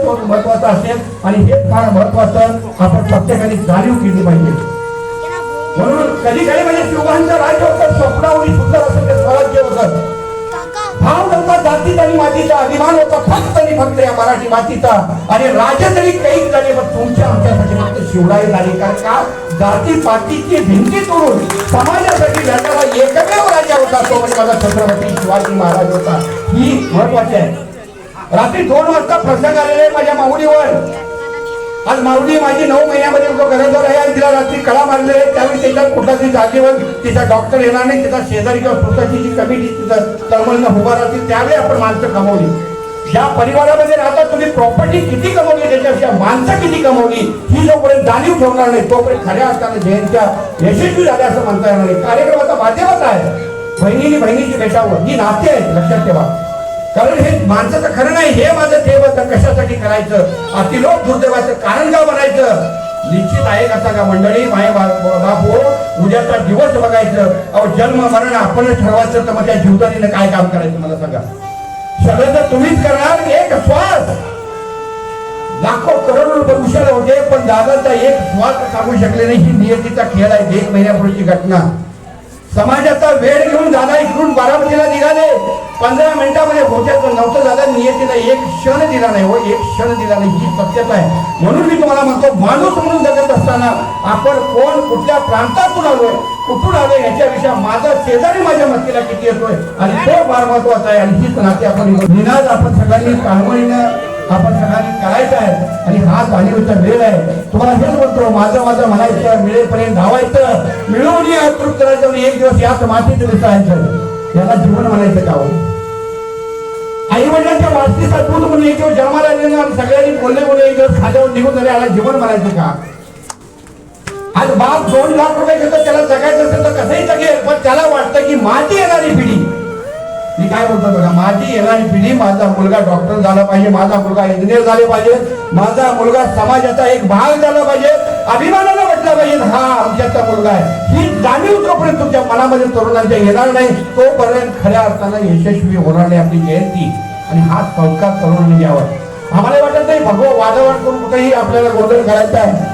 तो महत्वाचा असेल आणि हेच फार महत्वाचं आपण प्रत्येकाने जाणीव केली पाहिजे. म्हणून कधी कधी म्हणजे शिवबांचं राज्य होतं स्वप्नावरी सुंदर असं ते स्वराज्य होतं. भाव नव्हता जातीचा आणि मातीचा, अभिमान होता फक्त आणि फक्त या मराठी मातीचा. आणि राजे तरी काही झाले पण तुमच्या आमच्यासाठी फक्त शिवराय झाले. कारण का जाती पातीची भिंती तोडून समाजासाठी लढणारा एकमेव राजा होता तो म्हणजे माझा छत्रपती शिवाजी महाराज होता. ही महत्वाची आहे. रात्री 2 वाजता प्रसंग आलेला आहे माझ्या माऊलीवर. आज माऊली माझी 9 महिन्यामध्ये गरजवर आहे आणि तिला रात्री कळा मारले आहे. त्यावेळी त्याच्या कुठल्या तरी जागेवर तिचा डॉक्टर येणार नाही, तिचा शेजारी किंवा स्वतःची जी कमिटी तिथं तळमळीनं उभा राहतील. त्यावेळी आपण माणसं कमवली. ज्या परिवारामध्ये राहता तुम्ही प्रॉपर्टी किती कमवली त्याच्यापेक्षा माणसं किती कमवली ही जोपर्यंत जाणीव ठेवणार नाही तोपर्यंत खऱ्या अर्थाने जयंत्या यशस्वी झाल्या असं म्हणता येणार नाही. कार्यक्रमाचा माध्यमच आहे बहिणीने बहिणीची भेटावं, ही नाते आहेत लक्षात ठेवा. कारण हे माणसाचं खरं नाही, हे माझं देव कशासाठी करायचं, अतिलोक दुर्दैवाचं कारण का बनायचं. निश्चित आहे कसा का मंडळी माय बापू उद्याचा दिवस बघायचं. अहो जन्म मरण आपणच ठरवायचं तर मग त्या जीवदानीनं काय काम करायचं मला सांगा. सगळं तर तुम्हीच करणार. एक श्वास लाखो करोड रुपये उशाला होते पण दादाचा एक श्वास सांगू शकले नाही. ही नियतीचा खेळ आहे. 1 महिन्यापूर्वीची घटना. समाजाचा वेळ घेऊन दादा इकडून बारामतीला निघाले. 15 मिनिटामध्ये पोहोचायचं नव्हतं. दादा नियतीला एक क्षण दिला नाही. हो एक क्षण दिला नाही. ही सत्यता आहे. म्हणून मी तुम्हाला म्हणतो माणूस म्हणून जगत असताना आपण कोण कुठल्या प्रांतातून आलोय कुठून आलोय याच्याविषयी माझा शेजारी माझ्या मतीला किती येतोय आणि तो फार महत्वाचा आहे. आणि हीच नाते आपण निनाद आपण सगळ्यांनी ताळमळीनं आपण सगळ्यांनी करायचं आहे. आणि हा जाणीवेचा वेळ आहे. तुम्हाला हेच म्हणतो माझं म्हणायचं मिळेपर्यंत धावायचं मिळवून तृप्त करायचं आणि एक दिवस याच मातीत मिसळायचं. याला जीवन म्हणायचं का हो. आई वडिलांच्या वास्तीचा दूध म्हणून एक दिवस जन्माला आलेलं आणि सगळ्यांनी बोलले एक दिवस खाद्यावर निघून झाले याला जीवन म्हणायचं का. आज बाप 2 लाख रुपये घेतो त्याला जगायचं असेल तर कसंही जगेल पण त्याला वाटतं की माझी येणारी पिढी मी काय बोलतो बघा माझी येणारी पिढी माझा मुलगा डॉक्टर झाला पाहिजे, माझा मुलगा इंजिनियर झाले पाहिजे, माझा मुलगा समाजाचा एक भाग झाला पाहिजे, अभिमानाला वाटला पाहिजे हा आमच्याचा मुलगा आहे. ही जाणीव जोपर्यंत तुमच्या मनामध्ये तरुणांच्या येणार नाही तोपर्यंत खऱ्या अर्थानं यशस्वी होणार नाही आपली जयंती. आणि हा संस्कार तरुणांनी घ्यावा. आम्हाला वाटत नाही भगवं वादवाद करून कुठेही आपल्याला गोंधळ करायचा आहे.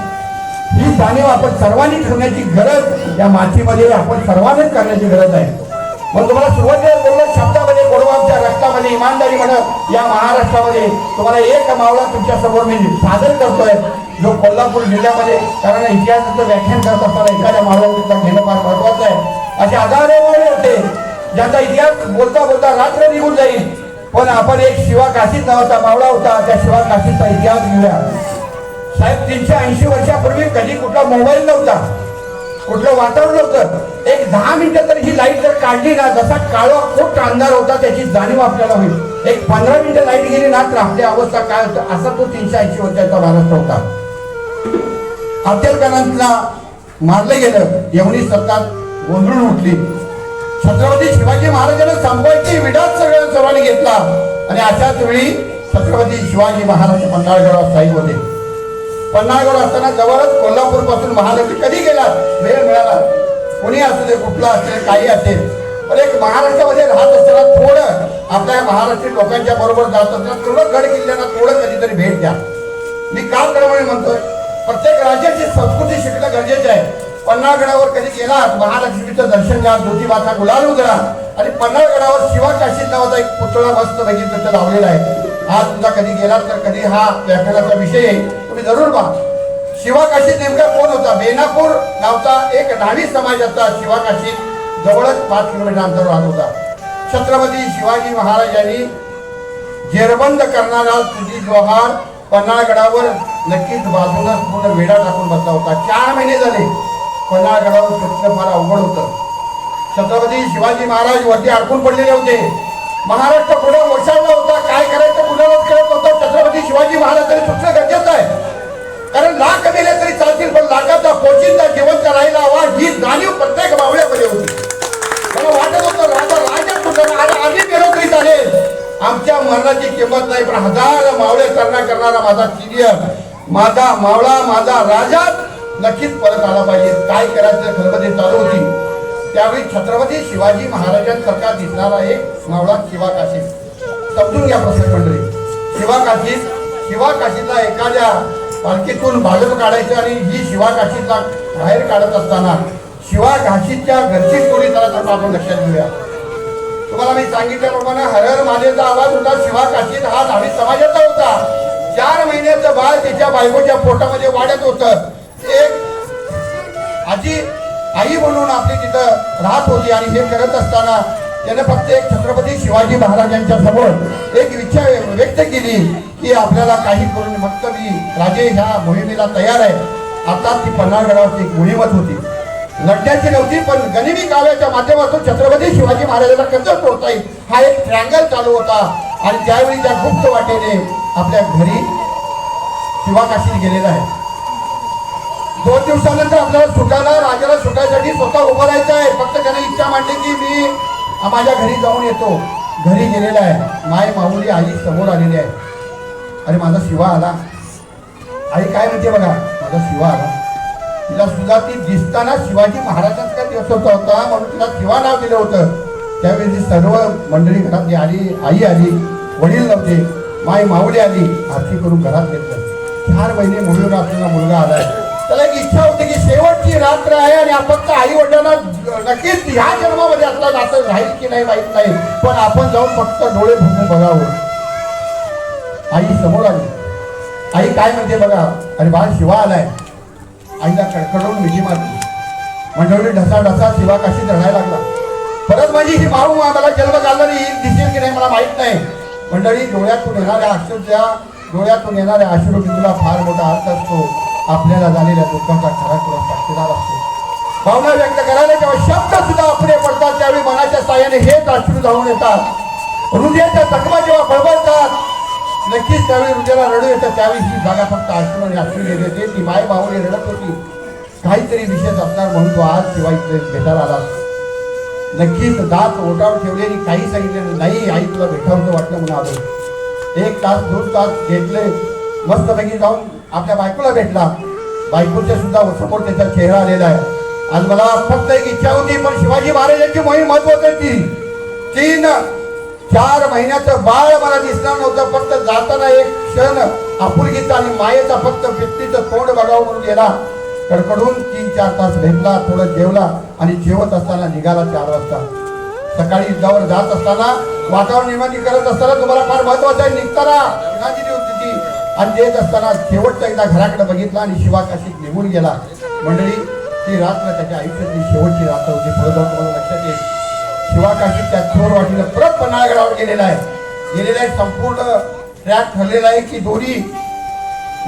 ही जाणीव आपण सर्वांनी ठेवण्याची गरज या मातीमध्ये आपण सर्वांनीच करण्याची गरज आहे. मग तुम्हाला सुरुवातीला बोललो शब्दामध्ये गोडवाच्या रक्तामध्ये इमानदारी म्हणत या महाराष्ट्रामध्ये तुम्हाला एक मावळा तुमच्या समोर मी सादर करतोय जो कोल्हापूर जिल्ह्यामध्ये कारण इतिहासाचं व्याख्यान करत असताना एखाद्या मावळ्याचा घेणं फार महत्वाचं आहे. असे हजारो मावळे होते ज्यांचा इतिहास बोलता बोलता रात्र निघून जाईल. पण आपण एक शिवा काशीद नावाचा मावळा होता त्या शिवा काशीदचा इतिहास घेऊया. साहेब 380 वर्षापूर्वी कधी कुठला मोबाईल नव्हता, कुठलं वातावरण नव्हतं. एक 10 मिनिटं तर ही लाईट जर काढली ना जसा काळा खूप अंधार होता त्याची जाणीव आपल्याला होईल. एक 15 मिनिटं लाईट गेली ना तर आपली अवस्था काय होतं असा तो 380 वर्षाचा महाराष्ट्र होता. अफजलखानाला मारले गेलं. यवनी सत्तात गोंधळून उठली. छत्रपती शिवाजी महाराजांना संपवायची विडाच सगळ्या सर्वांनी घेतला. आणि अशाच वेळी छत्रपती शिवाजी महाराज पन्हाळगडावर स्थायिक होते. पन्हाळगड असताना जवळच कोल्हापूर पासून महाराष्ट्र कधी गेला वेळ मिळाला कोणी असू दे कुठला असेल काही असेल पण एक महाराष्ट्रामध्ये राहत असताना थोडं आपल्या महाराष्ट्रीय लोकांच्या बरोबर जात असताना थोडं गड किल्ल्यांना थोडं कधीतरी भेट द्या. मी काल क्रमाने म्हणतोय प्रत्येक राज्याची संस्कृती शिकणं गरजेचं आहे. पन्हाळगडावर कधी गेलात महालक्ष्मीचं दर्शन घ्या, ज्योतिबाचा गुलाल उधळा आणि पन्हाळगडावर शिवा काशीद नावाचा एक पुतळा मस्त बघितलं लावलेला आहे. आज तुमचा कधी गेलात तर कधी हा व्याख्यानाचा विषय तुम्ही जरूर पहा. शिवा काशीद नेमका कोण होता. बेनापूर नावचा एक न्हावी समाजाचा शिवा काशीद जवळच 5 किलोमीटर अंतरावर राहत होता. छत्रपती शिवाजी महाराजांनी जेरबंद करणारा तुझी जोहार पन्हाळगडावर नक्कीच बाजूनच पूर्ण वेढा टाकून बसला होता. 4 महिने झाले पन्हाळगडावर सुटणं फार अवघड होतं. छत्रपती शिवाजी महाराज वरती अडकून पडलेले होते. महाराष्ट्र पुढे ओसाडला होता. काय करायचं कुणालाच कळत होतं. छत्रपती शिवाजी महाराजांनी सुटणं गरजेचं आहे. कारण लाख मेले तरी चालतील पण लाखाचा पोचिंदा जिवंत राहिला हवा ही जाणीव प्रत्येक मावळ्यामध्ये होती. मला वाटत होतं राजा सुटला आम्ही गेलो तरी चालेल. आमच्या मरणाची किंमत नाही पण 1000 मावळे करणारा माझा सिनियर माझा मावळा माझा राजा नक्कीच परत आला पाहिजे. काय करायचं खलबते चालू होती. त्यावेळी छत्रपती शिवाजी महाराजांसारखा दिसणारा एक मावळा शिवा काशीद. समजून घ्या प्रसंग मंडळी. शिवा काशीद शिवा काशीतला एखाद्या पालखीतून बाजूला काढायचं आणि ही शिवा काशीतला बाहेर काढत असताना शिवा काशीच्या घरची टोळी त्याला आपण लक्षात घेऊया. तुम्हाला मी सांगितल्याप्रमाणे हर हर महादेवचा आवाज होता. शिवा काशीत हा धावी समाजाचा होता. 4 महिन्याचं बाळ त्याच्या बायकोच्या पोटामध्ये वाढत होतं. एक आजी आई म्हणून आपली तिथं राहत होती आणि हे करत असताना त्याने फक्त एक छत्रपती शिवाजी महाराजांच्या समोर एक इच्छा व्यक्त केली की आपल्याला काही करून फक्त मी राजे ह्या मोहिमेला तयार आहे. आता ती पन्हाळगडावरची एक मोहीमच होती, लढण्याची नव्हती, पण गनिमी काव्याच्या माध्यमातून छत्रपती शिवाजी महाराजांना कसं तोडता येईल हा एक ट्रँगल चालू होता. आणि त्यावेळी त्या गुप्त वाटेने आपल्या घरी शिवा काशीत गेलेला आहे. 2 दिवसानंतर आपल्याला सुटायला राजाला सुटायसाठी स्वतः उभं राहायचं आहे. फक्त त्याने इच्छा मांडली की मी माझ्या घरी जाऊन येतो. घरी गेलेला आहे. माय माऊली आई समोर आलेली आहे. अरे माझा शिवा आला. आई काय म्हणते बघा, माझा शिवा आला. तिला सुद्धा ती दिसताना शिवाजी महाराजांचा दिवस होता म्हणून तिला शिवा नाव दिलं होतं. त्यावेळी सर्व मंडळी घरातली आली. आई आली, वडील नव्हते, माय माऊली आली. आरती करून घरात घेतलं. 4 महिने मुलीवर असलेला मुलगा आलाय. त्याला एक इच्छा होती की शेवटची रात्र आहे आणि फक्त आई वडिलांना नक्कीच ह्या जन्मामध्ये असला नातं राहील की नाही माहीत नाही, पण आपण जाऊन फक्त डोळे भरून बघावं. आई समोर आली. आई काय म्हणते बघा, अरे बाळ शिवा आलाय. आईला कडकडून मिठी मारली. मंडळी ढसा ढसा शिवा काशीत रडायला लागला. परत माझी ही माऊ मला जन्म घालणारी ही दिसेल की नाही मला माहित नाही. मंडळी डोळ्यातून येणाऱ्या अक्षरशः डोळ्यातून येणाऱ्या अश्रुबिंदूला फार मोठा अर्थ असतो. आपल्याला झालेल्या दुःखाचा खरा खुरा साक्षीदार असतो. भावना व्यक्त करायला जेव्हा शब्द सुद्धा अपुरे पडतात त्यावेळी मनाच्या साह्याने हेच अश्रू धावून येतात. हृदयाच्या जखमा जेव्हा बळबळतात नक्कीच त्यावेळी हृदयाला रडू येतं. त्यावेळी ही जागा फक्त अश्रू आणि अश्रू येते. ती माय माऊली रडत होती. काहीतरी विशेष असणार म्हणून तो आज शिवाय इथे भेटायला आला. नक्कीच दात ओटावर ठेवले आणि काही सांगितले नाही. आई तुला भेटावं वाटलं म्हणून आलो. 1 तास 2 तास घेतले. मस्तपैकी जाऊन आपल्या बायकोला भेटला. बायकोच्या सुद्धा समोर त्याचा चेहरा आलेला आहे. आज मला फक्त एक इच्छा होती, पण शिवाजी महाराजांची मोहीम महत्वाची. 3-4 महिन्याचं बाळ मला दिसणार नव्हतं. फक्त जाताना एक क्षण आपुलकीचा आणि मायेचा फक्त व्यक्तीचं तोंड बघावं म्हणून गेला. कडकडून 3-4 तास भेटला. थोडं जेवला आणि जेवत असताना निघाला 4 वाजता. सकाळी युद्धावर जात असताना वातावरण निर्माण करत असताना तुम्हाला फार महत्वाचं आहे. निघताना विनाची होती ती आणि देत असताना शेवटचा एकदा घराकडे बघितला आणि शिवा काशीत निघून गेला. मंडळी ती रात्र त्याच्या आयुष्यातली शेवटची रात्र होती. पुढे जाऊन तुम्हाला लक्षात येईल शिवा काशीत त्या चोर वाटीनं परत पन्हाळगडावर गेलेला आहे. संपूर्ण ट्रॅक ठरलेला आहे की दोन्ही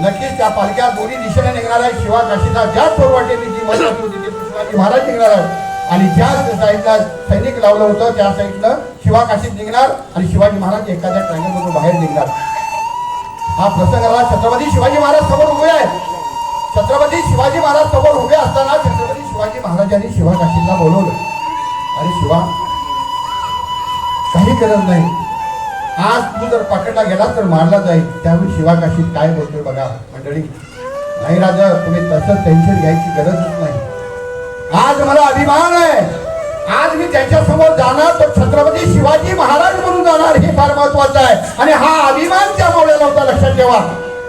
नक्कीच त्या पालख्या दोन्ही दिशेने निघणार आहे. शिवा काशीला ज्या चोर वाटेने जी महत्वाची होती ते शिवाजी महाराज निघणार आहे आणि ज्या साईडला सैनिक लावलं होतं त्या साईडनं शिवा काशीत निघणार आणि शिवाजी महाराज एखाद्या ट्रॅंगलमधून बाहेर निघणार. हा प्रसंगाला छत्रपती शिवाजी महाराज समोर उभे आहेत. छत्रपती शिवाजी महाराज समोर उभे असताना छत्रपती शिवाजी महाराजांनी शिवा काशीला बोलवलं. अरे शिवा, काही गरज नाही. आज तू जर पकडला गेला तर मारला जाईल. त्यावेळी शिवा काशीत काय बोलतोय बघा मंडळी. नाही राजा, तुम्ही तसं टेन्शन घ्यायची गरजच नाही. आज मला अभिमान आहे. आज मी त्यांच्या समोर जाणार तर छत्रपती शिवाजी महाराज म्हणून जाणार. हे फार महत्वाचं आहे आणि हा अभिमान त्या मावळ्याला होता. लक्षात ठेवा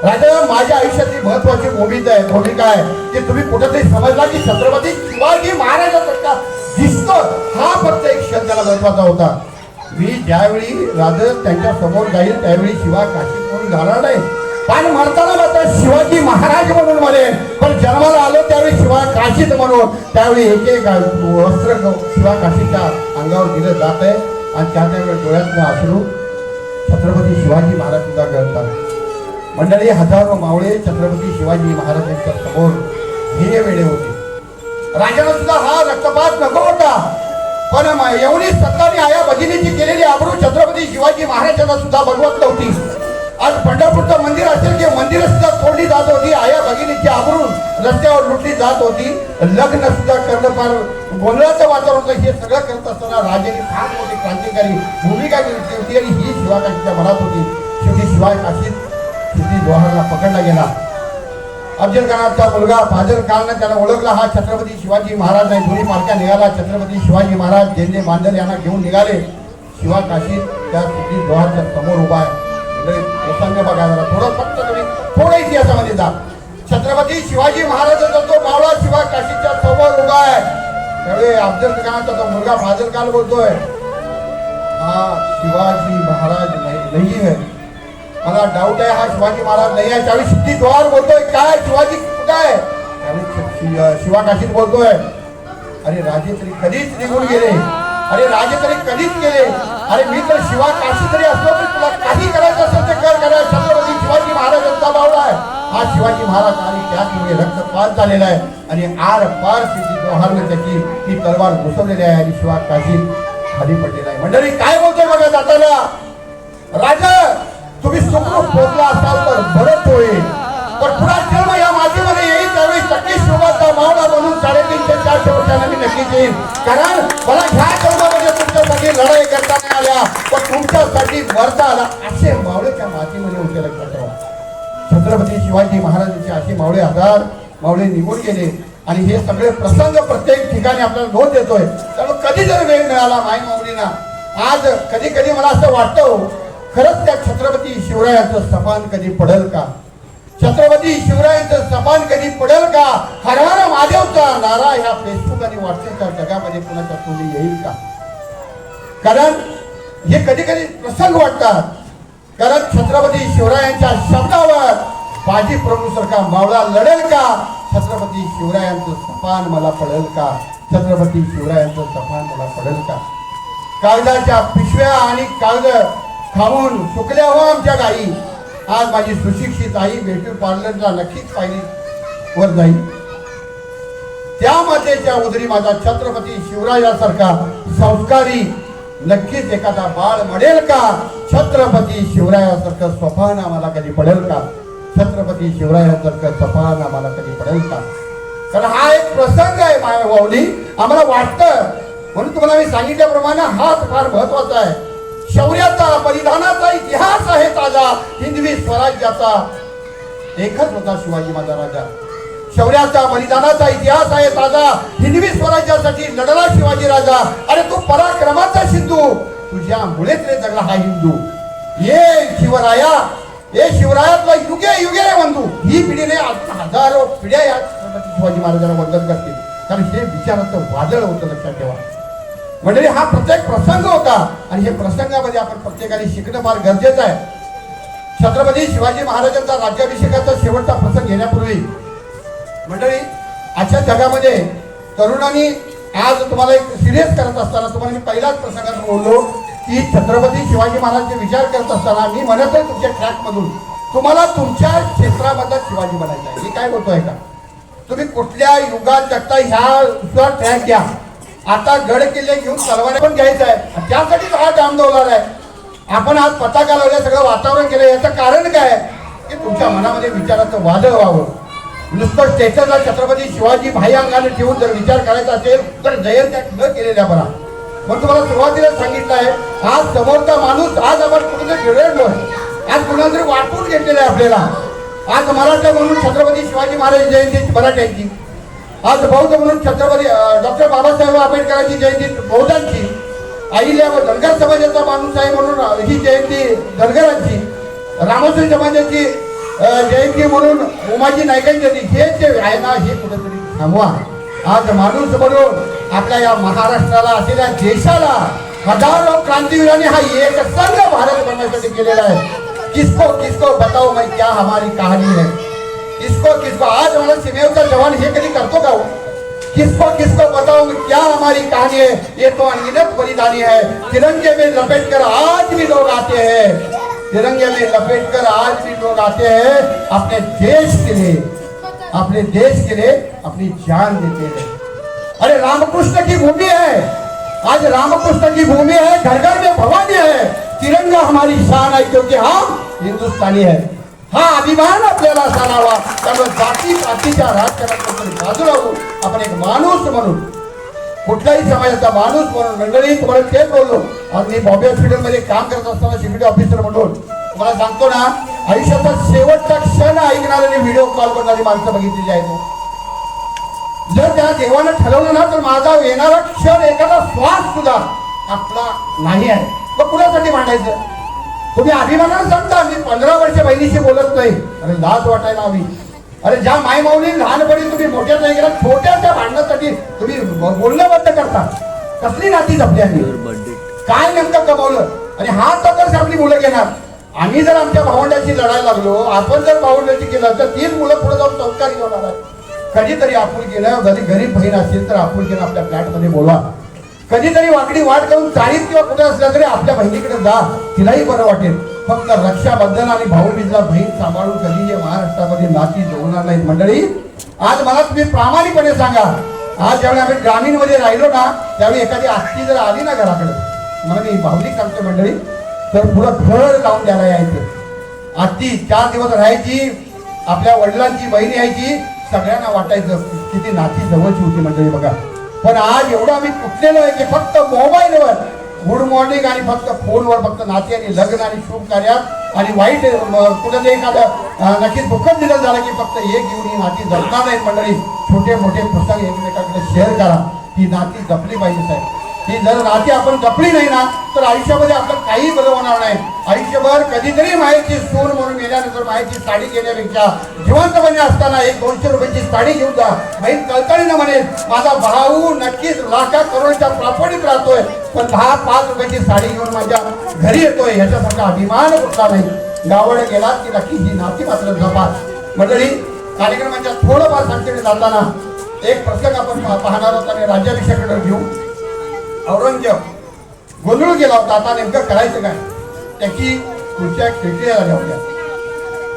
राजा, माझ्या आयुष्यातली महत्वाची भूमिका आहे की तुम्ही कुठेतरी समजला की छत्रपती शिवाजी महाराजांचा दिसतो हा फक्त एक क्षण त्याला महत्वाचा होता. मी ज्यावेळी राजा त्यांच्या समोर जाईल त्यावेळी शिवा काशीत म्हणून जाणार नाही, पण मरताना मात्र शिवाजी महाराज म्हणून म्हणेन. पण जन्माला आलो त्यावेळी शिवा काशीत म्हणून त्यावेळी एक वस्त्र शिवा काशीच्या अंगावर दिलं जात आहे आणि त्यावेळी डोळ्यात अश्रू छत्रपती शिवाजी महाराज सुद्धा गळतात. मंडळी हजारो मावळे छत्रपती शिवाजी महाराजांच्या समोर ध्येय वेळे होते. राजाला सुद्धा हा रक्तपात नको होता, पण एवढी सत्तानी आया भगिनीची केलेली आबरू छत्रपती शिवाजी महाराजांना सुद्धा बघवत नव्हती. आज पंढरपूरचं मंदिर असेल की मंदिर सुद्धा तोडली जात होती. आया भगिनीची आबरू रस्त्यावर लुटली जात होती. लग्न सुद्धा करणं फार गोंधळाचं वातावरण होतं. हे सगळं करत असताना राजाने फार मोठी क्रांतिकारी भूमिका घेतली होती आणि ही शिवाकाशीच्या मनात होती. शेवटी शिवाय काशीत किती जोहारला पकडला गेला. अफजल खानाचा मुलगा फाजल खानने त्याला ओळखला. हा छत्रपती शिवाजी महाराज नाही. दोन्ही पालख्या निघाला. छत्रपती शिवाजी महाराज जेंडे मांडल यांना घेऊन निघाले. शिवा काशीत त्या सिद्धी जोहारच्या समोर उभा आहे. प्रसंग बघा जरा थोडं फक्त फाजल तो मुलगा फाजल काल बोलतोय हा शिवाजी महाराज नाही है. मला डाऊट आहे हा शिवाजी महाराज नाही आहे. त्यावेळी सिद्धी जोहार बोलतोय काय शिवाजी कुठं आहे. त्यावेळी शिवा काशीत बोलतोय अरे राजे तरी कधीच निघून गेले. अरे राजे तरी कधीच गेले. अरे मी तर शिवा काशी तरी असलो तरी तुला काही करायचं असेल ते कर करा. छत्रपती शिवाजी महाराजांचा बावळा आहे हा शिवाजी महाराज. आणि त्याचमुळे रक्तपात झालेला आहे आणि आर पार सिद्धी जोहारने त्याची ती तलवार घुसवलेली आहे आणि शिवा काशीत खाली पडलेला आहे. मंडळी काय बोलतोय बघा जाताना राजा तुम्ही सुखरूप पोचला असाल तर बरंच होईल. पण पुन्हा जन्म या मातीमध्ये येईल त्यावेळी नक्कीच शोभाचा मावळा म्हणून 350-400 वर्षांना मी नक्कीच येईल. कारण मला ह्या जन्मामध्ये तुमच्यासाठी लढाई करता नाही आल्या पण तुमच्यासाठी वरता आला असे मावळे त्या मातीमध्ये होते. लक्षात ठेवा छत्रपती शिवाजी महाराजांचे असे मावळे हजार मावळे निघून गेले आणि हे सगळे प्रसंग प्रत्येक ठिकाणी आपल्याला नोंद देतोय. त्यामुळे कधी जर वेळ मिळाला माई माऊलींना आज कधी कधी मला असं वाटतं खरंच त्या छत्रपती शिवरायांचं सपान कधी पडेल का. छत्रपती शिवरायांचं सपान कधी पडेल का. हर हर महादेवचा नारा ह्या फेसबुक आणि व्हॉट्सअपच्या जगामध्ये कुणाच्या तोंडी येईल का. कारण हे कधी कधी प्रसंग वाटतात. कारण छत्रपती शिवरायांच्या शब्दावर बाजी प्रभूसारखा मावळा लढेल का. छत्रपती शिवरायांचं सपान मला पडेल का. छत्रपती शिवरायांचं सपान मला पडेल का. कागदाच्या पिशव्या आणि कागद खाऊन सुकल्या हो आमच्या गाई. आज माझी सुशिक्षित आई ब्युटी पार्लरला नक्कीच पाहिली वर जाईल. त्या मातेच्या उदरी माझा छत्रपती शिवरायासारखा संस्कारी नक्कीच एखादा बाळ मडेल का. छत्रपती शिवरायासारखं स्वपान आम्हाला कधी पडेल का. छत्रपती शिवरायासारखं स्वपान आम्हाला कधी पडेल का. कारण हा एक प्रसंग आहे माया भाऊनी आम्हाला वाटतं म्हणून तुम्हाला मी सांगितल्याप्रमाणे हाच फार महत्वाचा आहे. शौर्याचा बलिदानाचा इतिहास आहे ताजा. हिंदवी स्वराज्याचा एकच होता शिवाजी माझा राजा. शौर्याचा बलिदानाचा इतिहास आहे ताजा. हिंदवी स्वराज्यासाठी लढला शिवाजी राजा. अरे तू पराक्रमाचा सिंधू तुझ्यामुळेच रे जगला हा हिंदू. ये शिवराया हे शिवरायातला युगे युगे बंधू. ही पिढी नाही अजून हजारो पिढ्या या शिवाजी महाराजांना वंदन करतील. कारण हे विचाराचं वादळ होतं लक्षात ठेवा. म्हणजे हा प्रत्येक प्रसंग होता आणि हे प्रसंगामध्ये आपण प्रत्येकाने शिकणं फार गरजेचं आहे. छत्रपती शिवाजी महाराजांचा राज्याभिषेकाचा शेवटचा प्रसंग घेण्यापूर्वी मंडळी आजच्या जगामध्ये तरुणांनी आज तुम्हाला एक सिरियस करत असताना तुम्हाला मी पहिलाच प्रसंगात बोललो की छत्रपती शिवाजी महाराजांचे विचार करत असताना मी म्हणत आहे तुमच्या ट्रॅकमधून तुम्हाला तुमच्या क्षेत्रामधला शिवाजी बनायचा आहे. मी काय बोलतोय का तुम्ही कुठल्या युगात जगता ह्या ट्रॅक घ्या. आता गड किल्ले घेऊन तलवार पण घ्यायचं आहे. त्यासाठीच हा जाम दौलार आहे. आपण आज पताका लावल्या सगळं वातावरण केलं याचं कारण काय की तुमच्या मनामध्ये विचाराचं वादळ व्हावं. नुसतं स्टेटसला छत्रपती शिवाजी भाई अंगाने ठेवून जर विचार करायचा असेल तर जयंत्या न केलेल्या बरा. पण तुम्हाला सुरुवातीला सांगितलं आहे आज समोरचा माणूस आज आपण कुठेतरी गिळलो आहे. आज कुणाला तरी वाटून घेतलेलं आहे आपल्याला. आज मराठा म्हणून छत्रपती शिवाजी महाराज जयंती मराठ्यांची. आज बौद्ध म्हणून छत्रपती डॉक्टर बाबासाहेब आंबेडकरांची जयंती बौद्धांची. आईल्या व धनगर समाजाचा माणूस आहे म्हणून ही जयंती धनगरांची. रामोशी समाजाची जयंती म्हणून उमाजी नायकांची. हे जे आहे ना हे कुठेतरी थांबवा. आज माणूस म्हणून आपल्या या महाराष्ट्राला असलेल्या देशाला हजारो क्रांतिवीरांनी हा एक संघ भारत बनवण्यासाठी केलेला आहे. किसको किसको बताओ मैं क्या हमारी कहानी है. किसको किसको आज हमारा सीमेवरचा जवान हे कधी करतो का. किसको किसको बताओ क्या हमारी कहानी है. ये तो अनगिनत बलिदानी है. तिरंगे में लपेट कर आज भी लोग आते हैं. तिरंगे में लपेट कर आज भी लोग आते हैं अपने देश के लिए. अपने देश के लिए अपनी जान देते हैं. अरे रामकृष्ण की भूमि है. आज रामकृष्ण की भूमि है. घर घर में भवानी है. तिरंगा हमारी शान है क्योंकि हम हिंदुस्तानी है. हा अभिमान आपल्याला असावा. त्यामुळे जाती पातीच्या राजकारणापासून बाजूला होऊन आपण एक माणूस म्हणून कुठल्याही समाजाचा माणूस म्हणून मंडळी तुम्हाला तेच बोललो. आज मी बॉम्बे हॉस्पिटलमध्ये काम करत असताना सिक्युरिटी ऑफिसर म्हणून तुम्हाला सांगतो ना आयुष्याचा शेवटचा क्षण ऐकणारी व्हिडिओ कॉल करणारी माणसं बघितलेली आहेत. जर त्या देवानं ठरवलं ना तर माझा येणारा क्षण एखादा श्वास सुद्धा आपला नाही आहे. मग कुणासाठी मांडायचं. तुम्ही अभिमानानं सांगता मी 15 वर्ष बहिणीशी बोलत नाही. अरे लाज वाटायला हवी. अरे ज्या मायमाऊली लहानपणी तुम्ही मोठ्या नाही गेला छोट्याच्या भांडणासाठी तुम्ही बोलणं बंद करता. कसली नाती जपली आम्ही, काय नेमकं कमावलं. आणि हा तर आपली मुलं घेणार. आम्ही जर आमच्या भावंडाची लढायला लागलो, आपण जर भावंडाची केलं तर तीच मुलं पुढे जाऊन संस्कारी होणार आहे. कधीतरी आपुलकीनं जरी गरीब बहीण असेल तर आपुलकीनं आपल्या फ्लॅटमध्ये बोलवा. कधीतरी वाकडी वाट करून चाळीत किंवा कुठे असल्या तरी आपल्या बहिणीकडे जा, तिलाही बरं वाटेल. फक्त रक्षाबंधन आणि भाऊबीजला बहीण सांभाळून कधी या महाराष्ट्रामध्ये नाती जोडणार नाहीत. मंडळी, आज मला तुम्ही प्रामाणिकपणे सांगा, आज ज्यावेळी आम्ही ग्रामीणमध्ये राहिलो ना, त्यावेळी एखादी आत्ती जर आली ना घराकडे, मला मी भावनिक सांगतो मंडळी, तर पुढं घर लावून द्यायला यायचं. आत्ती 4 दिवस राहायची, आपल्या वडिलांची बहीण यायची, सगळ्यांना वाटायचं किती नाती जवळची होती मंडळी बघा. पण आज एवढं आम्ही तुटलेलो आहे की फक्त मोबाईलवर गुड मॉर्निंग आणि फक्त फोनवर फक्त नाते आणि लग्न आणि शुभ कार्यात आणि वाईट कुठं एखादं नक्कीच दुःखद निधन झालं की फक्त एक घेऊन ही नाती जपणार नाहीत मंडळी. छोटे मोठे पुस्तक एकमेकांकडे शेअर करा, ही नाती जपली पाहिजे साहेब. ही जर नाती आपण जपली नाही ना तर आयुष्यामध्ये आपलं काही बदल होणार नाही. आयुष्यभर कधीतरी माहिती सून म्हणून गेल्यानंतर माहिती साडी घेण्यापेक्षा जिवंतपणे असताना 100-200 रुपयाची साडी घेऊन जा. बहीण कळकळीनं म्हणेल, माझा भाऊ नक्कीच लाखा करोडच्या प्रॉपर्टीत राहतोय, पण 10-5 रुपयाची साडी घेऊन माझ्या घरी येतोय, याच्यासारखा अभिमान कुठला नाही. गावाकडे गेला की नक्की ही नाती मात्र जपा. मंडळी, कार्यक्रमाच्या थोडंफार सांगते जाताना एक प्रसंग आपण पाहणार आहोत आणि राज्याभिषेकाकडे घेऊ. औरंगजेब गोंधळ गेला होता, आता नेमकं करायचं काय. त्याची खुर्च्या खिडक्या झाल्या होत्या.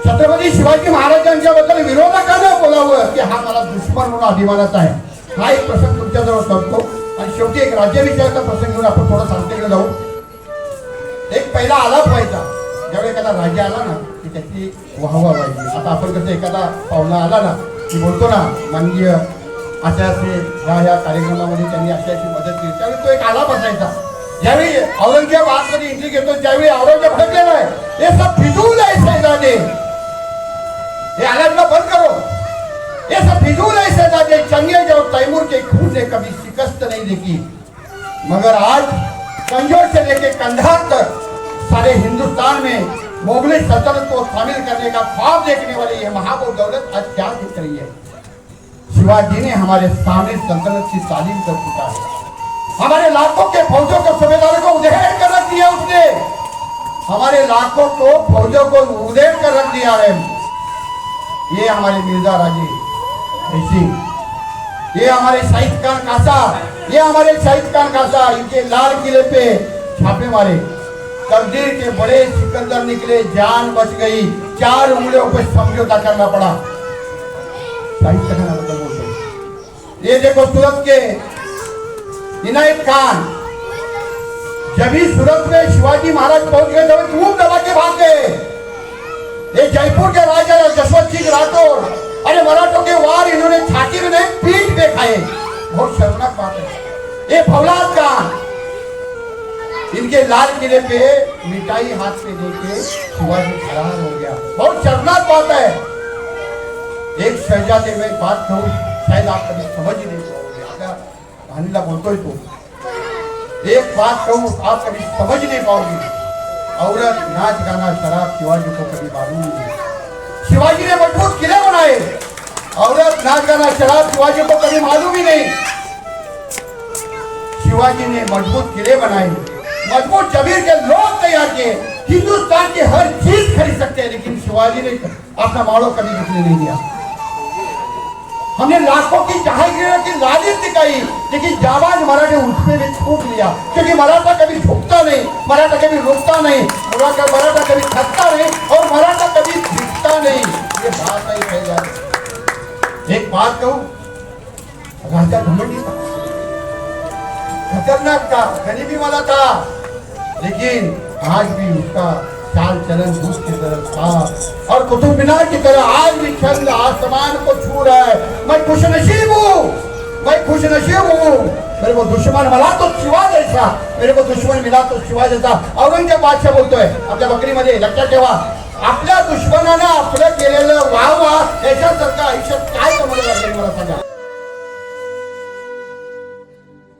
छत्रपती शिवाजी महाराजांच्या बद्दल विरोधकानं बोलावं की हा मला दुश्मन म्हणून अभिमानाचा आहे. हा एक प्रसंग तुमच्याजवळ करतो आणि शेवटी एक राज्याभिषेकाचा प्रसंग घेऊन आपण थोडं सांगतेकडे जाऊ. एक पहिला आलाप व्हायचा, ज्यावेळी एखादा राजा आला ना की त्याची वाहवा व्हायची. आता आपण कसं एखादा पाहुणा आला ना की बोलतो ना, माननीय असे ह्या कार्यक्रमामध्ये त्यांनी अशी मदत केली, त्यावेळी तो एक आलाप असायचा. ज्यावेळी औरंगजेब आतमध्ये एंट्री घेतो त्यावेळी औरंगजेब भडकलेला आहे, हे सब फिजूल है शहजादे, हे आलापला बंद करो, ये सब फिजूल है शहजादे, चंगेज और तैमूर के खून ने कभी शिकस्त नहीं देखी, मगर आज कंजौर से लेके कंधार तक सारे हिंदुस्तान में मुगल सल्तनत को शामिल करने का ख्वाब देखने वाली ये महाबो दौलत आज क्या दिख रही है. शिवाजी ने हमारे सामने सल्तनत की तालीम कर चुका है. हमारे लाखों के फौजों को सूबेदारों को उधेड़ कर रख दिया उसने. हमारे लाखों को फौजों को उधेड़ कर रख दिया है. ये हमारे मिर्जा राजे सिंह, ये हमारे शहीद खान कासा, ये हमारे शहीद खान कासा, इनके लाल किले पे छापे मारे. तकदीर के बड़े सिकंदर निकले, जान बच गई, 4 उंगलियों पे समझौता करना पड़ा. ये देखो सूरत के इनायत खान, जब ही सूरत में शिवाजी महाराज पहुंच गए तो धूम दबा के भाग गए. ये जयपुर के राजा जसवंत सिंह राठौर, अरे मराठों के वार इन्होंने छाती में नहीं पीठ पे खाए. बहुत शर्मनाक बात है. ये फौलाद खान, इनके लाल किले पे मिठाई हाथ पे देके शिवाजी फरार हो गया. बहुत शर्मनाक बात है. एक शहजादे में बात कहूं, शायद आप कभी समझ ही नहीं पाओगे. आपका भानीला बोलतोय तो, एक बात कहूं आप कभी समझ नहीं पाओगे. औरत, नाच गाना, शराब शिवाजी को कभी मालूम नहीं. शिवाजी ने मजबूत किले बनाए, औरत, नाच गाना, शराब शिवाजी को कभी मालूम ही नहीं. शिवाजी ने मजबूत किले बनाए, मजबूत जमीर के लोग तैयार किए. हिंदुस्तान की हर चीज खरीद सकते हैं, लेकिन शिवाजी ने अपना माड़ो कभी बिकने नहीं दिया. हमने लाखों की जहांगीर की लालिच दिखाई, लेकिन जाबाज मराठे उसमें भी छूट लिया. क्योंकि मराठा कभी झुकता नहीं, मराठा कभी रुकता नहीं, मराठा कभी थकता नहीं और मराठा कभी दिखता नहीं. ये बात नहीं कही जाती. एक बात कहूं, राजा घमंडी था, खतरनाक था, गरीबी वाला था, लेकिन आज भी उसका चाल चलन दूध की तरह था और कुतुब मीनार की तरह आज भी चंद आसमान को छू रहा है. मैं खुशनसीब हूँ, मैं खुशनसीब हूँ. मेरे को दुश्मन मिला तो शिवा जैसा, मेरे को दुश्मन मिला तो शिवा जैसा. औरंगजेब बादशाह बोलतोय आपल्या बकरीमध्ये, लक्षात ठेवा, आपल्या दुश्मनानं आपलं केलेलं वाह याच्यासारखं आयुष्यात काय कमवलं लागेल मला सांगा.